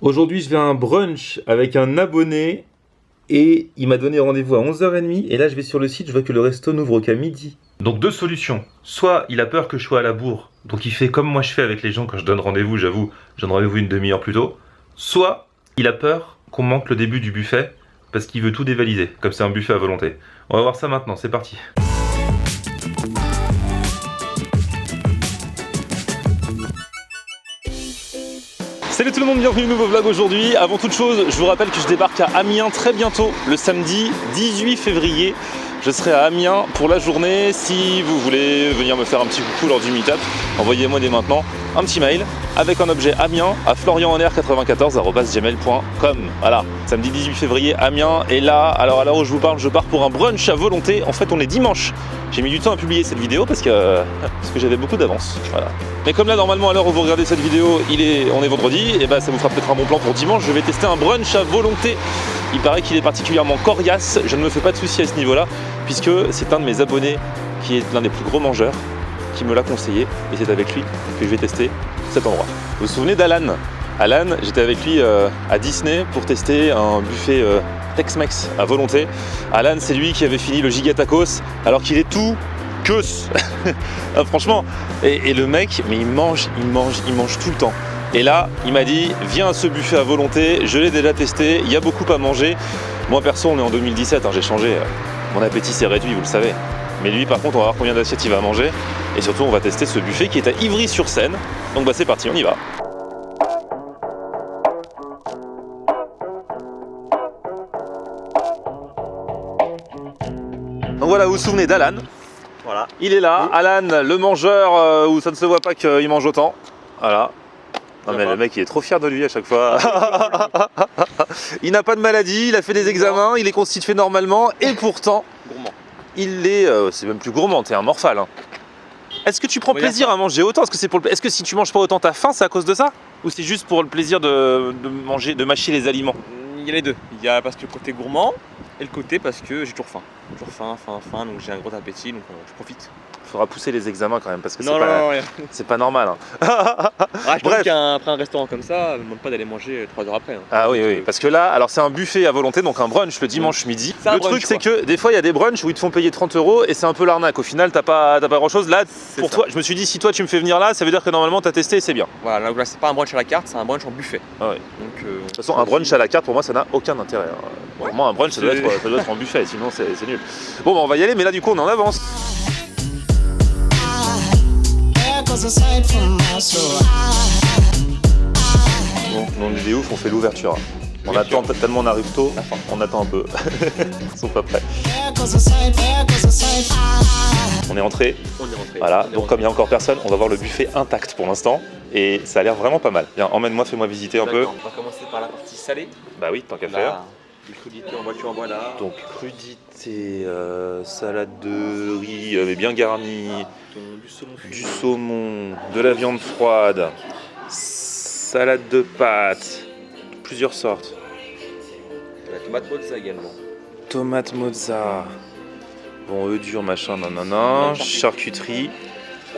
Aujourd'hui, je vais à un brunch avec un abonné et il m'a donné rendez-vous à 11h30 et là, je vais sur le site, je vois que le resto n'ouvre qu'à midi. Donc deux solutions. Soit il a peur que je sois à la bourre, donc il fait comme moi je fais avec les gens quand je donne rendez-vous, j'avoue, je donne rendez-vous une demi-heure plus tôt. Soit il a peur qu'on manque le début du buffet parce qu'il veut tout dévaliser, comme c'est un buffet à volonté. On va voir ça maintenant, c'est parti. Salut tout le monde, bienvenue au nouveau vlog aujourd'hui. Avant toute chose, je vous rappelle que je débarque à Amiens très bientôt, le samedi 18 février. Je serai à Amiens pour la journée. Si vous voulez venir me faire un petit coucou lors du meet-up, envoyez-moi dès maintenant un petit mail avec un objet Amiens à florianhenr94@gmail.com. Voilà, samedi 18 février, Amiens. Et là, alors à l'heure où je vous parle, je pars pour un brunch à volonté. En fait, on est dimanche. J'ai mis du temps à publier cette vidéo parce que j'avais beaucoup d'avance. Voilà. Mais comme là, normalement, à l'heure où vous regardez cette vidéo, on est vendredi, et bah ça vous fera peut-être un bon plan pour dimanche. Je vais tester un brunch à volonté. Il paraît qu'il est particulièrement coriace. Je ne me fais pas de soucis à ce niveau-là, puisque c'est un de mes abonnés qui est l'un des plus gros mangeurs qui me l'a conseillé, et c'est avec lui que je vais tester cet endroit. Vous vous souvenez d'Alan ? Alan, j'étais avec lui à Disney pour tester un buffet Tex-Mex à volonté. Alan, c'est lui qui avait fini le Giga Tacos alors qu'il est tout queus. Ah, franchement, et le mec, mais il mange tout le temps. Et là, il m'a dit, viens à ce buffet à volonté, je l'ai déjà testé, il y a beaucoup à manger. Moi perso, on est en 2017, hein, j'ai changé, mon appétit s'est réduit, vous le savez. Mais lui, par contre, on va voir combien d'assiettes il va manger. Et surtout, on va tester ce buffet qui est à Ivry-sur-Seine. Donc bah c'est parti, on y va. Donc voilà, vous vous souvenez d'Alan. Voilà. Il est là, Alan, le mangeur où ça ne se voit pas qu'il mange autant. Voilà. Non mais le mec il est trop fier de lui à chaque fois. Il n'a pas de maladie, il a fait des examens, il est constitué normalement et pourtant gourmand. Il est, c'est même plus gourmand, t'es un morphale. Hein. Est-ce que tu prends plaisir à manger autant? Est-ce que si tu manges pas autant t'as faim, c'est à cause de ça? Ou c'est juste pour le plaisir de manger, de mâcher les aliments? Il y a les deux. Il y a parce que le côté gourmand et le côté parce que j'ai toujours faim. Toujours faim, donc j'ai un gros appétit, donc je profite. Faudra pousser les examens quand même parce que c'est pas normal. Hein. Je pense qu'après un restaurant comme ça, ne demande pas d'aller manger 3 heures après. Hein. Ah oui, parce que là, alors c'est un buffet à volonté, donc un brunch le dimanche midi. Le truc c'est que des fois il y a des brunchs où ils te font payer 30 € et c'est un peu l'arnaque. Au final t'as pas grand chose. Là, pour toi, je me suis dit si toi tu me fais venir là, ça veut dire que normalement t'as testé et c'est bien. Voilà, là c'est pas un brunch à la carte, c'est un brunch en buffet. Ah ouais. Donc, de toute façon, un brunch à la carte pour moi ça n'a aucun intérêt. Hein. Pour moi un brunch ça doit être en buffet, sinon c'est nul. Bon bah on va y aller, mais là du coup on est en avance. Bon, on est des ouf, on fait l'ouverture. On attend tellement on arrive tôt, on attend un peu. Ils sont pas prêts. On est rentré. Voilà, donc comme il n'y a encore personne, on va voir le buffet intact pour l'instant. Et ça a l'air vraiment pas mal. Viens, emmène-moi, fais-moi visiter un peu. On va commencer par la partie salée. Bah oui, tant qu'à faire. Du crudité en voiture en voilà. Donc crudité, salade de riz bien garnie, du saumon, de la viande froide, salade de pâtes, plusieurs sortes. La tomate mozza également. Tomate mozza. Bon, œufs durs, machin, nanana. Charcuterie.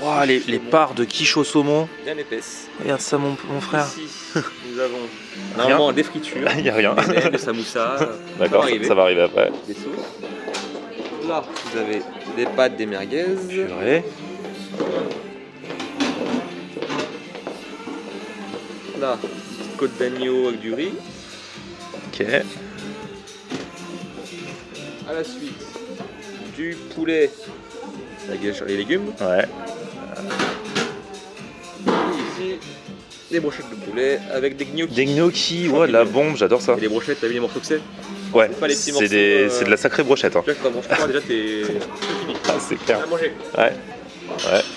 Wow, les parts de quiche au saumon. Bien épaisse. Regarde ça, mon frère. Ici, nous avons normalement des fritures. Il n'y a rien. Des samoussas. D'accord, ça va arriver après. Des sauces. Là, vous avez des pâtes, des merguez. Purée. Là, côte d'agneau avec du riz. Ok. À la suite, du poulet avec les légumes. Ouais. Et ici, des brochettes de poulet avec des gnocchis. Des gnocchis, ouais, de la bombe, j'adore ça. Et les brochettes, t'as vu les morceaux que c'est? Ouais, pas les petits morceaux, c'est de la sacrée brochette. Hein. Là, quand tu manges pas, déjà, t'es fini. Ah, c'est clair. À manger. Ouais,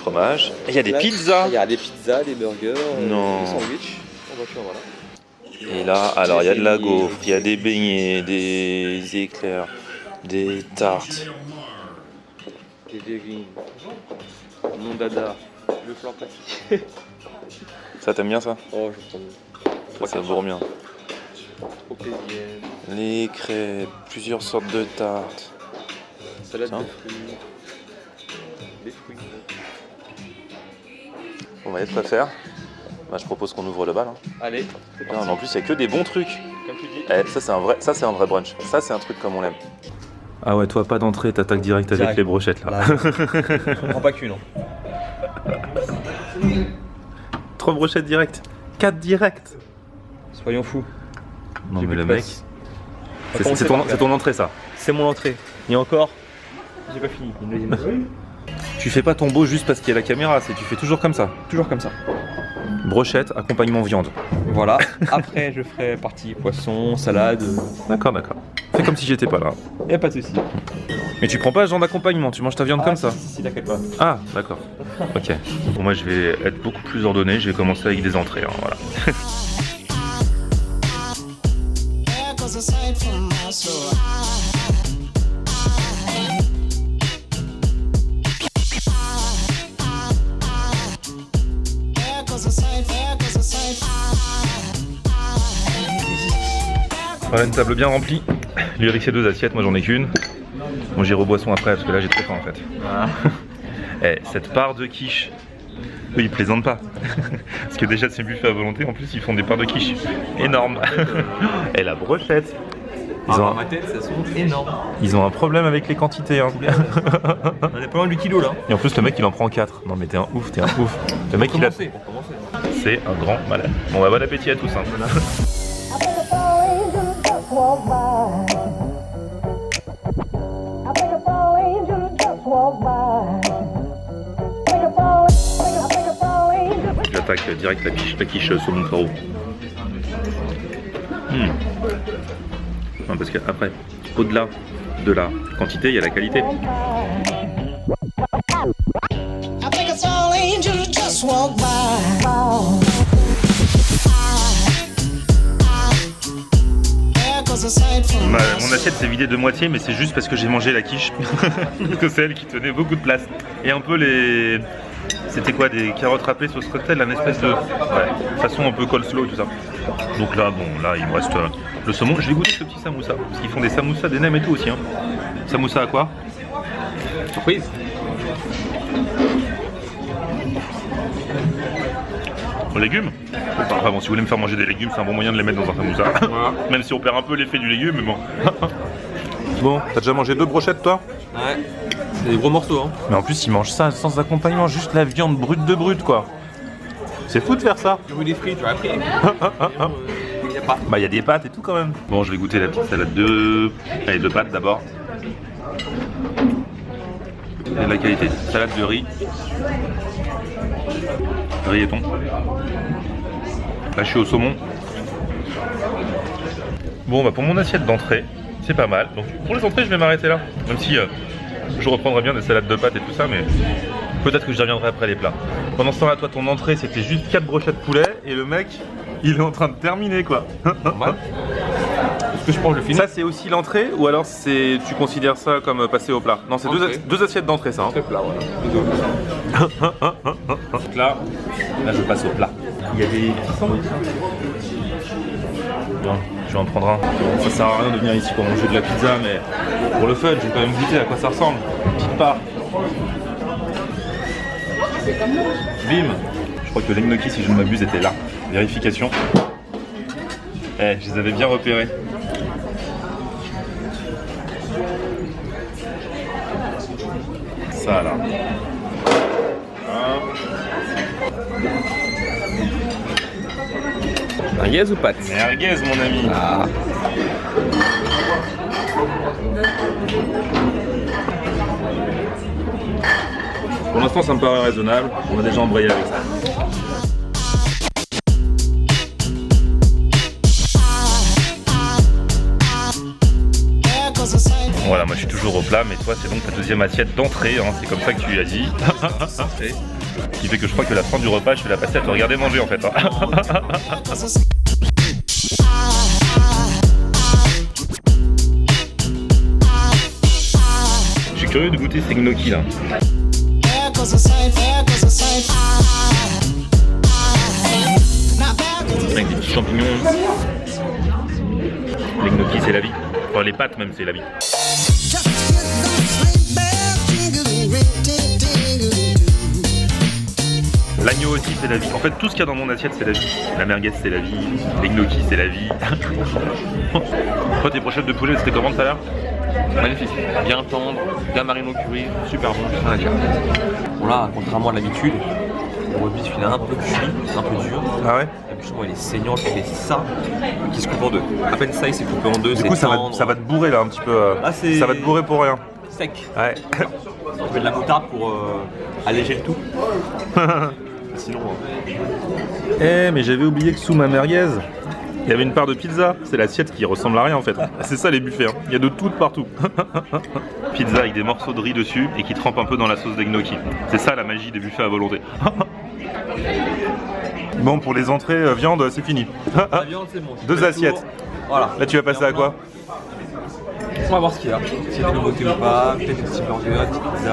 fromage. Et il y a des pizzas. Il y a des pizzas, des burgers, non. des sandwichs. En voiture, voilà. Et là, alors il y a de la gaufre, il y a des beignets, des éclairs, des tartes. Des légumes. Mon dada. Le flan pâtissier. Ça t'aimes bien ça? Oh, je prends. Ça bourre bien. Trop plaisir. Les crêpes, plusieurs sortes de tartes. Salade de fruits. Des fruits. On va y être quoi faire. Bah, je propose qu'on ouvre le bal. Hein. Allez, c'est Non, parti. mais en plus, il y a que des bons trucs. Comme tu dis. Eh, ça, c'est un vrai brunch. Ça, c'est un truc comme on l'aime. Ah ouais, toi, pas d'entrée, t'attaques direct avec les brochettes, là. Je prends pas qu'une. 3 brochettes direct. 4 direct. Soyons fous. Non, J'ai mais plus le de mec... place. C'est ton entrée, ça. C'est mon entrée. Et encore, j'ai pas fini. Une deuxième. Tu fais pas ton beau juste parce qu'il y a la caméra, tu fais toujours comme ça. Toujours comme ça. Brochette, accompagnement viande. Voilà. Après, je ferai partie poisson, salade. D'accord. Fais comme si j'étais pas là. Y'a pas de soucis. Mais tu prends pas ce genre d'accompagnement, tu manges ta viande comme ça. Si, t'inquiète pas. Ah, d'accord. Ok. Bon, moi je vais être beaucoup plus ordonné, je vais commencer avec des entrées, hein, voilà. Voilà, une table bien remplie. Lui avec ses 2 assiettes, moi j'en ai qu'une. Bon, j'irai aux boissons après parce que là j'ai très faim en fait. Ah. Eh, cette part de quiche, eux ils plaisantent pas. Parce que déjà c'est buffet à volonté, en plus ils font des parts de quiche énormes. Et la brochette. Dans ma tête, ça sonne énorme. Ils ont un problème avec les quantités. Hein. On est pas loin du kilo là. Et en plus le mec il en prend 4. Non mais t'es un ouf. Le mec il a... Pour commencer. C'est un grand malade. Bon bah bon appétit à tous. Hein. J'attaque direct la quiche saumon carreau. Non, parce qu'après, au-delà de la quantité, il y a la qualité. I think it's all angels just walk by. Mon assiette s'est vidée de moitié, mais c'est juste parce que j'ai mangé la quiche. Parce que c'est elle qui tenait beaucoup de place. Et un peu les... C'était quoi, des carottes râpées sauce cocktail, une espèce de... Ouais, façon un peu coleslaw et tout ça. Donc là, bon, là, il me reste le saumon. Je vais goûter ce petit samoussa, parce qu'ils font des samoussas, des nems et tout aussi. Hein. Samoussa à quoi? Surprise. Aux légumes. Enfin bon, si vous voulez me faire manger des légumes, c'est un bon moyen de les mettre dans un samoussa. Voilà. Même si on perd un peu l'effet du légume, mais bon. Bon, t'as déjà mangé 2 brochettes toi? Ouais. C'est des gros morceaux, hein. Mais en plus, ils mangent ça sans accompagnement, juste la viande brute de brute, quoi. C'est fou de faire ça. J'ai voulu des frites, j'aurais pris. Il y a pas. Bah, il y a des pâtes et tout quand même. Bon, je vais goûter la petite salade de... Allez, 2 pâtes d'abord. Il y a de la qualité. Salade de riz. Riz et thon. Là, je suis au saumon. Bon, bah pour mon assiette d'entrée, c'est pas mal. Donc pour les entrées, je vais m'arrêter là. Même si je reprendrai bien des salades de pâtes et tout ça, mais peut-être que je reviendrai après les plats. Pendant ce temps-là, toi, ton entrée, c'était juste 4 brochettes de poulet et le mec, il est en train de terminer, quoi. Normal. Est-ce que je pense que je finis? Ça, c'est aussi l'entrée ou alors tu considères ça comme passer au plat? Non, c'est Entrée. deux assiettes d'entrée, ça. Hein. Très plat, voilà. Donc là, je passe au plat. Il y a des petits sandwichs. Bon, je vais en prendre un. Ça sert à rien de venir ici pour manger de la pizza, mais pour le fun, je vais quand même goûter à quoi ça ressemble. Une petite part. Bim. Je crois que les gnocchis, si je ne m'abuse, étaient là. Vérification. Eh, je les avais bien repérés. Ça là. Merguez ou pâte? Merguez, mon ami. Ah. Pour l'instant, ça me paraît raisonnable. On a déjà embrayé avec ça. Voilà, moi je suis toujours au plat, mais toi c'est donc ta deuxième assiette d'entrée, hein, c'est comme ça que tu as dit. Ce qui fait que je crois que la fin du repas, je vais la passer à te regarder manger en fait. Hein. Je suis curieux de goûter ces gnocchis là. Avec des petits champignons. Les gnocchis c'est la vie. Enfin les pâtes même c'est la vie. L'agneau aussi c'est la vie. En fait tout ce qu'il y a dans mon assiette c'est la vie. La merguez c'est la vie, les gnocchis c'est la vie. Toi tes brochettes de poulet c'était comment tout à l'heure? Magnifique, bien tendre, bien marine au curry, super bon, rien à dire. Bon là, contrairement à l'habitude, le roast beef il est un peu cuit, un peu dur. Ah ouais? Le bûcheron il est saignant, il fait ça, qui se coupe en deux. À peine ça il s'est coupé en deux, Du coup ça va te bourrer là un petit peu. Ah, c'est... Ça va te bourrer pour rien. Sec. Ouais. Je mets de la moutarde pour alléger le tout. Sinon... Mais j'avais oublié que sous ma merguez, il y avait une part de pizza. C'est l'assiette qui ressemble à rien en fait. C'est ça les buffets, hein. Il y a de tout de partout. Pizza avec des morceaux de riz dessus et qui trempe un peu dans la sauce des gnocchis. C'est ça la magie des buffets à volonté. Bon, pour les entrées, viande, c'est fini. La viande c'est bon. 2 assiettes. Voilà. Là tu vas passer à quoi? On va voir ce qu'il y a. S'il y a des nouveautés ou pas, peut-être des petits burgers, des petites pizzas.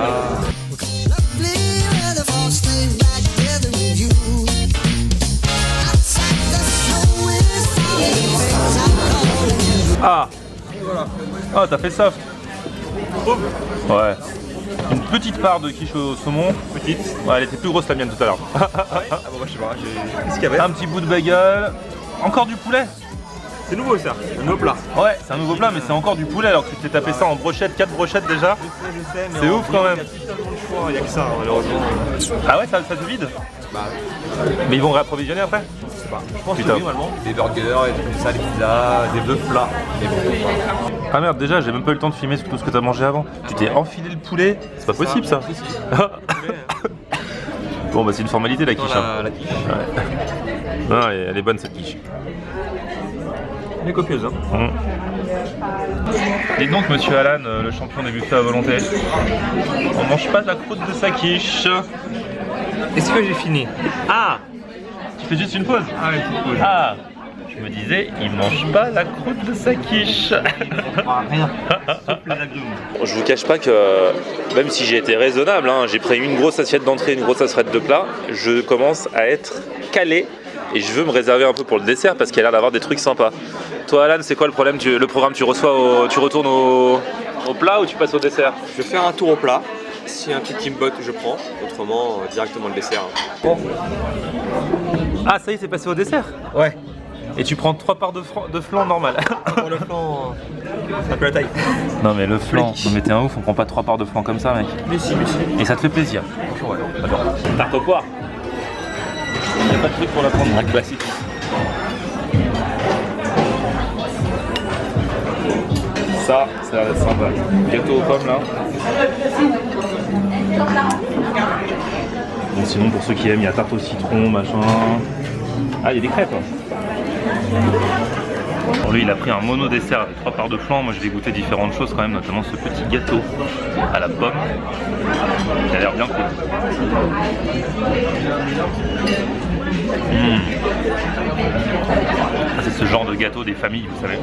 Ah! Oh, t'as fait soft. Ouais. Une petite part de quiche au saumon. Petite. Ouais, elle était plus grosse la mienne tout à l'heure. Ah bon bah je sais pas, qu'est-ce qu'il y avait? Un petit bout de bagel. Encore du poulet. C'est nouveau ça, un nouveau plat. Ouais, c'est un nouveau plat, mais c'est encore du poulet alors que tu t'es tapé ça en brochette, 4 brochettes déjà. Je sais, mais C'est ouf quand même. Il y a plus tellement de choix, il y a que ça malheureusement. Ah ouais, ça te vide? Bah, Mais ils vont réapprovisionner après? je sais pas. Je pense que Putain. oui, normalement. Des burgers, des trucs comme ça, des pizzas, des bœufs plats. Mais bon, Ah merde, déjà j'ai même pas eu le temps de filmer tout ce que t'as mangé avant. Tu t'es enfilé le poulet? C'est pas possible ça. Si, si. Bon bah c'est une formalité la quiche. Hein. La quiche. Ouais. Non, elle est bonne cette quiche. Elle est copieuse, hein. Et donc monsieur Alan, le champion des buffets à volonté, on mange pas de la croûte de sa quiche. Est-ce que j'ai fini? Ah! Tu fais juste une pause? Ah oui, c'est cool. Ah! Je me disais, il mange pas la croûte de sa quiche. Rien. Sauf les agrumes. Je vous cache pas que même si j'ai été raisonnable, hein, j'ai pris une grosse assiette d'entrée, une grosse assiette de plat, je commence à être calé et je veux me réserver un peu pour le dessert parce qu'il y a l'air d'avoir des trucs sympas. Toi Alan, c'est quoi le problème? Le programme, tu retournes au plat ou tu passes au dessert? Je vais faire un tour au plat. Si un petit Timbot, je prends. Autrement, directement le dessert. Bon. Ah ça y est, c'est passé au dessert? Ouais. Et tu prends 3 parts de flan normal. Pour le flan, un peu la taille. Non mais le flan, non mais t'es un ouf, on prend pas 3 parts de flan comme ça mec. Mais si, mais si. Et ça te fait plaisir. Franchement, ouais, j'adore. Tarte aux poires. Il n'y a pas de truc pour la prendre. Un classique. Ça a l'air d'être sympa. Gâteau aux pommes là. Bon sinon pour ceux qui aiment, il y a tarte au citron, machin. Ah il y a des crêpes. Bon, lui il a pris un mono dessert avec 3 parts de flan. Moi je vais goûter différentes choses quand même, notamment ce petit gâteau à la pomme. Il a l'air bien cool. C'est ce genre de gâteau des familles, vous savez.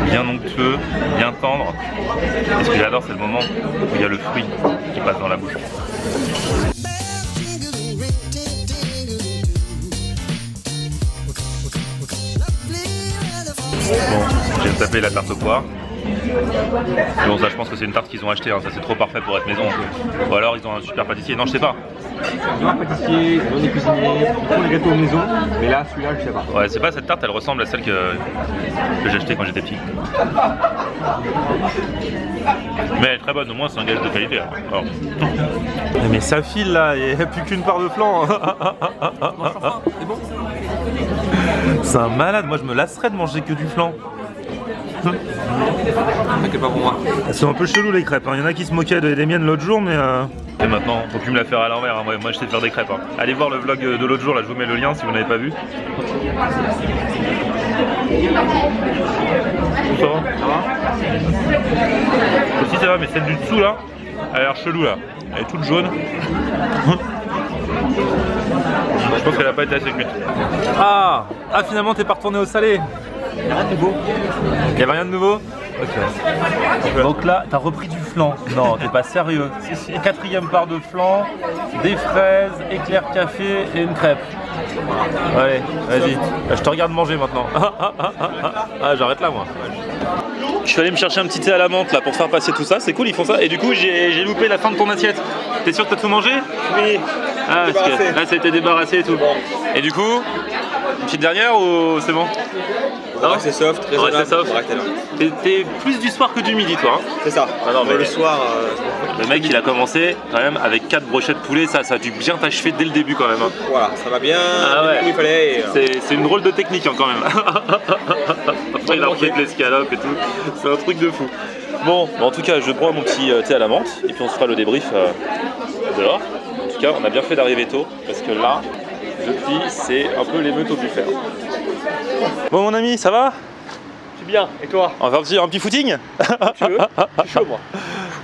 Bien onctueux, bien tendre. Et ce que j'adore, c'est le moment où il y a le fruit qui passe dans la bouche. Bon, j'ai tapé la tarte aux poires. Mais bon, ça, je pense que c'est une tarte qu'ils ont achetée, hein. Ça c'est trop parfait pour être maison. Ou alors ils ont un super pâtissier. Non, je sais pas. Ils ont un pâtissier, ils ont des cuisiniers, ils font des gâteaux maison. Mais là, celui-là, je sais pas. Ouais, c'est pas cette tarte, elle ressemble à celle que j'ai achetée quand j'étais petit. Mais elle est très bonne, au moins c'est un gage de qualité. Hein. Alors. Mais ça file là, il n'y a plus qu'une part de flan. C'est bon? C'est un malade, moi je me lasserais de manger que du flan. T'inquiète pas pour moi. Elles sont un peu chelou les crêpes, hein. Il y en a qui se moquaient des miennes l'autre jour, mais Et maintenant, faut plus me la faire à l'envers, hein. Moi je sais faire des crêpes. Hein. Allez voir le vlog de l'autre jour, là je vous mets le lien si vous n'avez pas vu. Ça va? Si ça va, mais celle du dessous là, elle a l'air chelou là. Elle est toute jaune. Je pense qu'elle a pas été assez cuite. Ah finalement t'es pas retourné au salé. Il y a rien de nouveau. Il y avait rien de nouveau? Ok. Donc là, t'as repris du flan. Non, t'es pas sérieux. 4e part de flan, des fraises, éclair café et une crêpe. Allez, vas-y. Je te regarde manger maintenant. Ah, j'arrête là moi. Je suis allé me chercher un petit thé à la menthe là pour faire passer tout ça. C'est cool, ils font ça. Et du coup, j'ai loupé la fin de ton assiette. T'es sûr que t'as tout mangé? Oui. Ah, parce que là, ça a été débarrassé et tout. Et du coup, une petite dernière ou c'est bon? Non, c'est soft, Ouais, raisonnable. c'est soft. on va arrêter là. T'es plus du soir que du midi, toi. Hein. C'est ça. Ah non, mais le soir, le mec, il a commencé quand même avec 4 brochettes poulet. Ça a dû bien t'achever dès le début quand même. Hein. voilà, ça va bien. Ah ouais. Comme il fallait. C'est une drôle de technique hein, quand même. Après, il a refait de l'escalope et tout. C'est un truc de fou. Bon, en tout cas, je bois mon petit thé à la menthe et puis on se fera le débrief dehors. En tout cas, on a bien fait d'arriver tôt parce que là, depuis, c'est un peu l'émeute au buffet. Bon, mon ami, ça va? Je suis bien. Et toi? On va faire un petit footing? Tu veux? Je suis chaud, moi.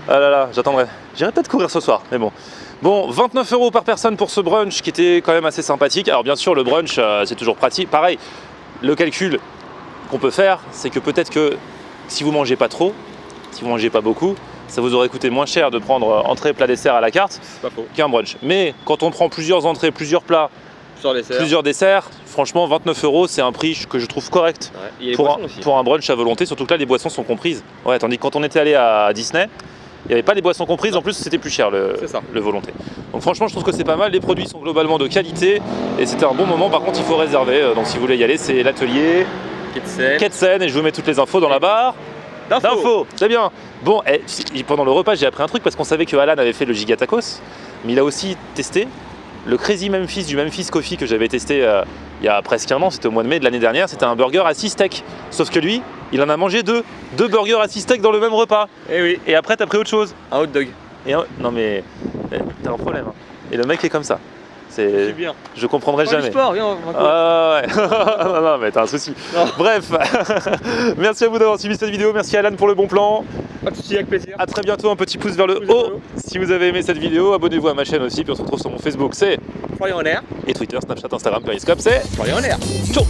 Ah là là, j'attendrai. J'irai peut-être courir ce soir, mais bon. Bon, 29 € par personne pour ce brunch qui était quand même assez sympathique. Alors bien sûr, le brunch, c'est toujours pratique. Pareil, le calcul qu'on peut faire, c'est que peut-être que si vous mangez pas trop, si vous mangez pas beaucoup, ça vous aurait coûté moins cher de prendre entrée, plat, dessert à la carte C'est pas faux. qu'un brunch. Mais quand on prend plusieurs entrées, plusieurs plats, Sur les serres. plusieurs desserts, franchement 29 € c'est un prix que je trouve correct Ouais. Il y a les pour boissons aussi. pour un brunch à volonté, surtout que là les boissons sont comprises. Ouais, tandis que quand on était allé à Disney, il n'y avait pas les boissons comprises, en plus c'était plus cher C'est ça. le volonté. Donc franchement je trouve que c'est pas mal, les produits sont globalement de qualité et c'était un bon moment. Par contre il faut réserver, donc si vous voulez y aller c'est l'atelier Ketsen. Ketsen et je vous mets toutes les infos dans la barre d'infos. C'est bien. Bon, pendant le repas j'ai appris un truc parce qu'on savait que Alan avait fait le Giga Tacos, mais il a aussi testé le Crazy Memphis du Memphis Coffee que j'avais testé il y a presque un an, c'était au mois de mai de l'année dernière, c'était un burger à 6 steaks. Sauf que lui, il en a mangé deux burgers à 6 steaks dans le même repas. Eh oui. Et après t'as pris autre chose. Un hot dog. Non mais t'as un problème. Hein. Et le mec est comme ça. C'est bien. Je comprendrai Pas du jamais. sport, viens, on va courir. Ouais. non, mais t'as un souci. Non. Bref, merci à vous d'avoir suivi cette vidéo. Merci Alan pour le bon plan. Pas de soucis, avec plaisir. A très bientôt, un petit pouce vers le Pouce vers le haut haut. si vous avez aimé cette vidéo. Abonnez-vous à ma chaîne aussi. Puis on se retrouve sur mon Facebook, c'est Florian en l'air. et Twitter, Snapchat, Instagram, Periscope, c'est Florian en l'air. ciao.